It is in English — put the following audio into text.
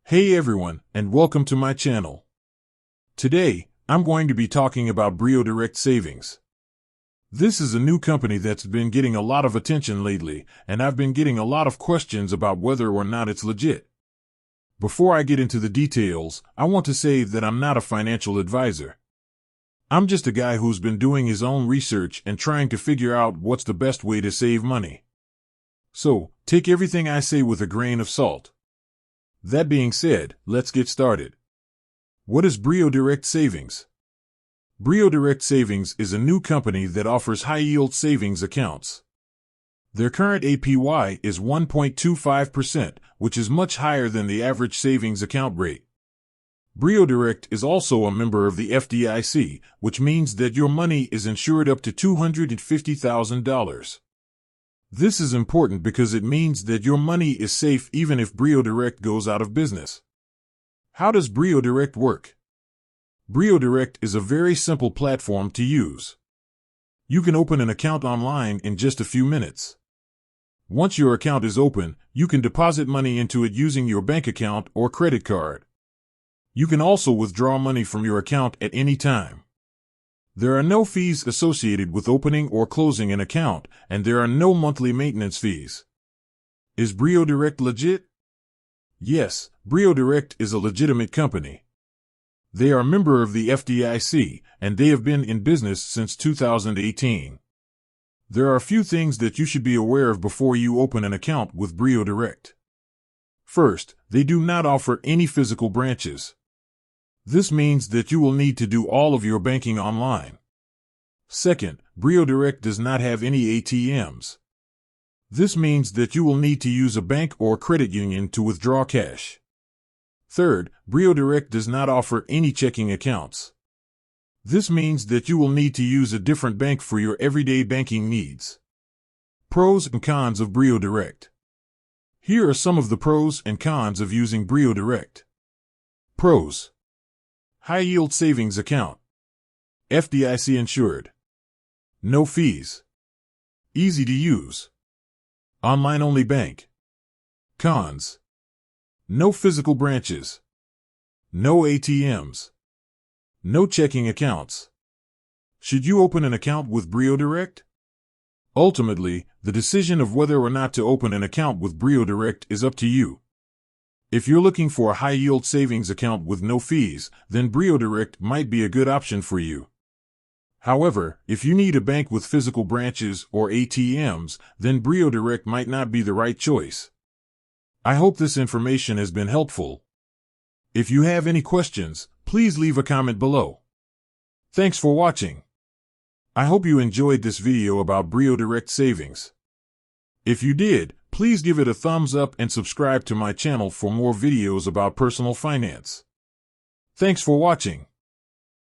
Hey everyone, and welcome to my channel. Today, I'm going to be talking about BrioDirect Savings. This is a new company that's been getting a lot of attention lately, and I've been getting a lot of questions about whether or not it's legit. Before I get into the details, I want to say that I'm not a financial advisor. I'm just a guy who's been doing his own research and trying to figure out what's the best way to save money. So, take everything I say with a grain of salt. That being said, let's get started. What is BrioDirect Savings? BrioDirect Savings is a new company that offers high-yield savings accounts. Their current APY is 1.25%, which is much higher than the average savings account rate. BrioDirect is also a member of the FDIC, which means that your money is insured up to $250,000. This is important because it means that your money is safe even if BrioDirect goes out of business. How does BrioDirect work? BrioDirect is a very simple platform to use. You can open an account online in just a few minutes. Once your account is open, you can deposit money into it using your bank account or credit card. You can also withdraw money from your account at any time. There are no fees associated with opening or closing an account, and there are no monthly maintenance fees. Is BrioDirect legit? Yes, BrioDirect is a legitimate company. They are a member of the FDIC, and they have been in business since 2018. There are a few things that you should be aware of before you open an account with BrioDirect. First, they do not offer any physical branches. This means that you will need to do all of your banking online. Second, BrioDirect does not have any ATMs. This means that you will need to use a bank or credit union to withdraw cash. Third, BrioDirect does not offer any checking accounts. This means that you will need to use a different bank for your everyday banking needs. Pros and cons of BrioDirect. Here are some of the pros and cons of using BrioDirect. Pros. High-yield savings account. FDIC insured. No fees. Easy to use. Online-only bank. Cons. No physical branches. No ATMs. No checking accounts. Should you open an account with BrioDirect? Ultimately, the decision of whether or not to open an account with BrioDirect is up to you. If you're looking for a high-yield savings account with no fees, then BrioDirect might be a good option for you. However, if you need a bank with physical branches or ATMs, then BrioDirect might not be the right choice. I hope this information has been helpful. If you have any questions, please leave a comment below. Thanks for watching. I hope you enjoyed this video about BrioDirect Savings. If you did, please give it a thumbs up and subscribe to my channel for more videos about personal finance. Thanks for watching.